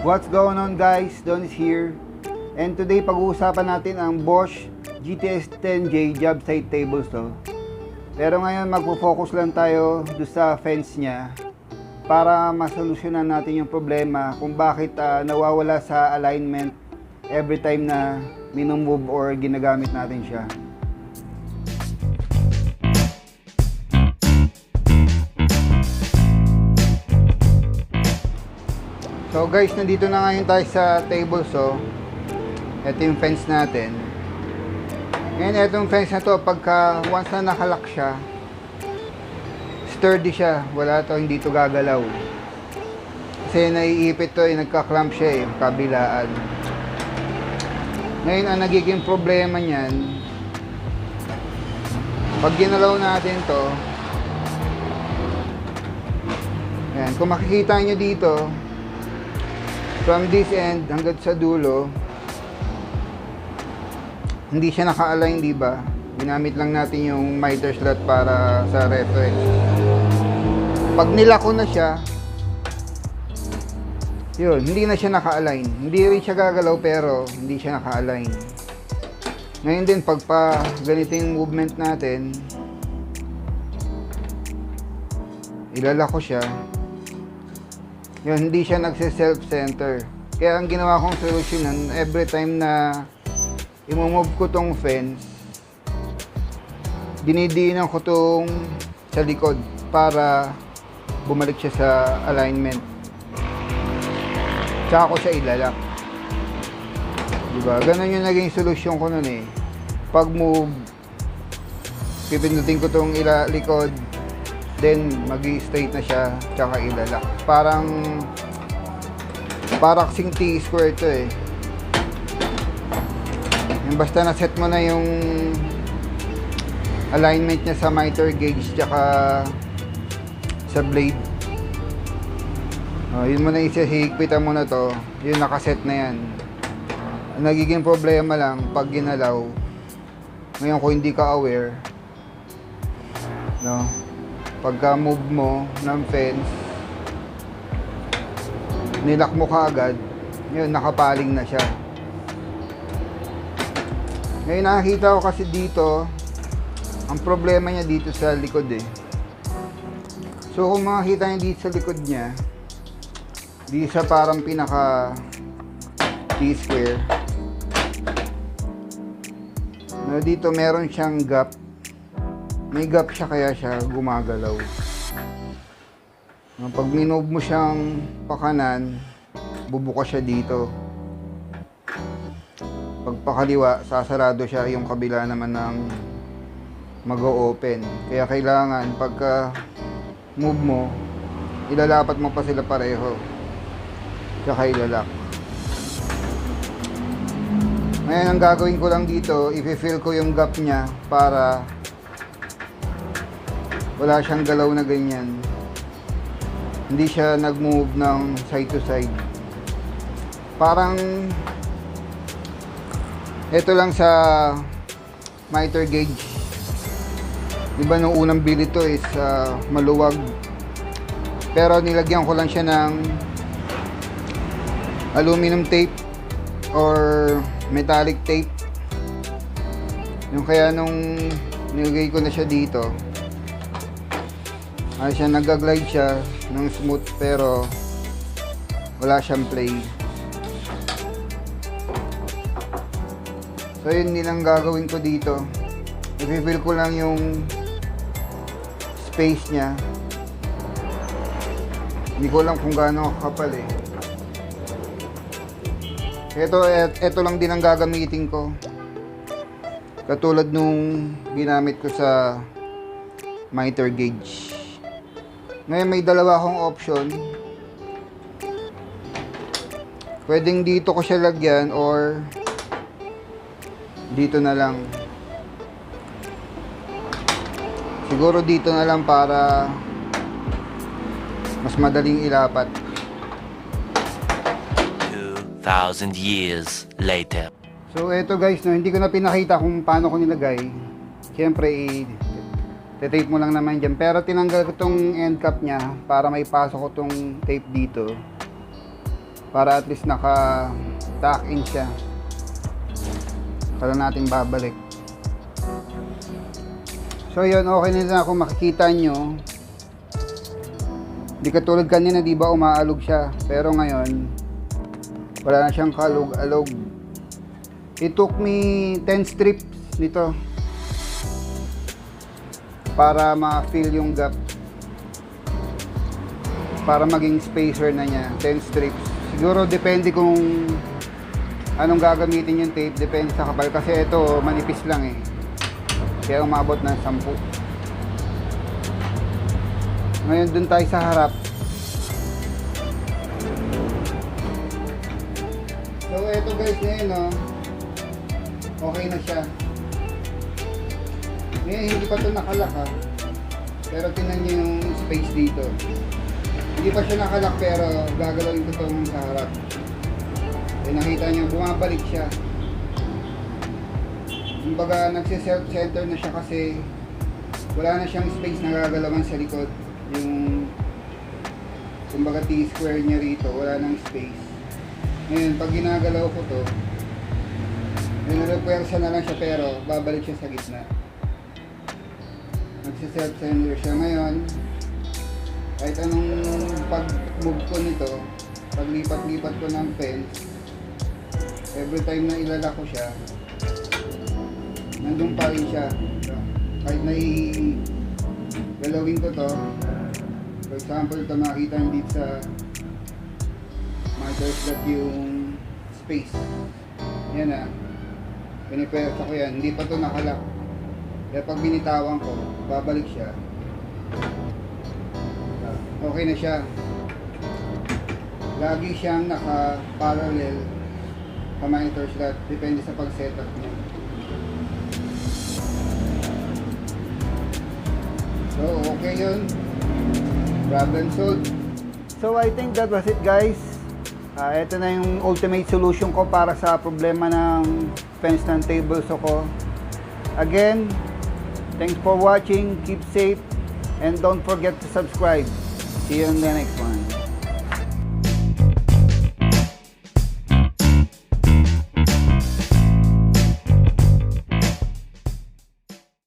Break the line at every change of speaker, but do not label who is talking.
What's going on guys? Don is here. And today pag-uusapan natin ang Bosch GTS 10J job site tables to. Pero ngayon magpo-focus lang tayo doon sa fence niya para masolusyonan natin yung problema kung bakit nawawala sa alignment every time na minumove or ginagamit natin siya. So guys, nandito na ngayon tayo sa table. So ito yung fence natin. Ngayon itong fence na to, pagka once na nakalock siya, sturdy siya, wala to, hindi to gagalaw kasi naiipit to, nagka-clamp siya kabilaan. Ngayon ang nagiging problema niyan, pag ginalaw natin to, yan, kung makikita nyo dito from this end hanggang sa dulo, hindi siya naka-align, di ba? Ginamit lang natin yung miter slot para sa reference. Pag nilako na siya, yun, hindi na siya naka-align. Hindi rin siya gagalaw pero hindi siya naka-align. Ngayon din, pag pa ganito yung movement natin, ilalako siya. Yun, hindi siya nagse-self-center. Kaya ang ginawa kong solusyonan, every time na i-move ko tong fence, dinidiinan ko tong sa likod para bumalik siya sa alignment. Tsaka ko siya ilalak. Diba? Ganun yung naging solusyon ko nun eh. Pag move, pipindutin ko tong likod, then magi-straight na siya, tsaka ilalak. Parang kasing T-square to eh. Yung basta na-set mo na yung alignment niya sa miter gauge tsaka sa blade. Yun mo na isihigpitan mo na to, yun nakaset na yan. Ang nagiging problema lang pag ginalaw, ngayon kung hindi ka aware, no, pagka move mo ng fence, nilak mo kaagad, yun nakapaling na siya. Ngayon nakakita ko kasi dito, ang problema niya dito sa likod eh. So kung makikita niyo dito sa likod niya, dito sa parang pinaka T-square, na dito meron siyang gap. May gap siya kaya siya gumagalaw. Pag minove mo siyang pakanan, bubuka siya dito. Pag pakaliwa, sasarado siya, yung kabila naman ng mag-o-open. Kaya kailangan pagka move mo, ilalapat mo pa sila pareho. Tsaka ilalak. Ngayon ang gagawin ko lang dito, i-fill ko yung gap niya para wala siyang galaw na ganyan. Hindi siya nag-move ng side to side. Parang ito lang sa miter gauge. Diba nung unang bili to is maluwag. Pero nilagyan ko lang siya ng aluminum tape or metallic tape. Yung kaya nung nilagay ko na siya dito, siya nag-glide siya ng smooth pero wala siyang play. So yun nilang gagawin ko dito. I-fill ko lang yung space niya. Hindi ko alam kung gaano kapal eh. Ito lang din ang gagamitin ko. Katulad nung ginamit ko sa miter gauge. Ngayon may dalawa akong option. Pwedeng dito ko siya lagyan or dito na lang. Siguro dito na lang para mas madaling ilapat.
2,000 years later.
So eto guys, no, hindi ko na pinakita kung paano ko nilagay. Siyempre tape mo lang naman dyan. Pero tinanggal ko tong end cap nya para may pasok ko tong tape dito. para at least naka-tack in siya. Para natin babalik. So yun, okay na kung makikita nyo. Di katulad kanina, di ba umaalog siya, pero ngayon wala na siyang kalog-alog. It took me 10 strips nito para ma-fill yung gap, para maging spacer na niya. 10 strips. Siguro depende kung anong gagamitin yung tape, depende sa kapal, kasi ito manipis lang eh, kaya umabot ng 10. Ngayon dun tayo sa harap. So eto guys, ngayon no, okay na siya. Ngayon hindi pa ito nakalak ha, pero tingnan nyo yung space dito. Hindi pa siya nakalak, pero gagalawin ko itong sa harap. E nakita nyo, bumabalik siya. Kumbaga nagsiself-center na siya kasi wala na siyang space na gagalawan sa likod. Yung kumbaga T-square niya rito, wala nang space. Ngayon pag ginagalaw ko to, nire-pwersa na lang siya, pero babalik siya sa gitna. Nagsiself-center siya. Ngayon kahit anong pag-move ko nito, paglipat-lipat ko ng fence, every time na ilala ko siya, nandun pa rin siya. Kahit na galawin ko to, for example, ito makita nyo dito sa markers that yung space. Yan na. Pinipwersa ko yan. Hindi pa to nakalak. Kaya pag binitawan ko, babalik siya. Okay na siya. Lagi siyang naka-parallel sa monitor slot. Depende sa pag-setup niya. So, okay yun. Problem solved. So, I think that was it guys. Ito na yung ultimate solution ko para sa problema ng fence ng table saw ko. Again, thanks for watching. Keep safe. And don't forget to subscribe. See you in the next one.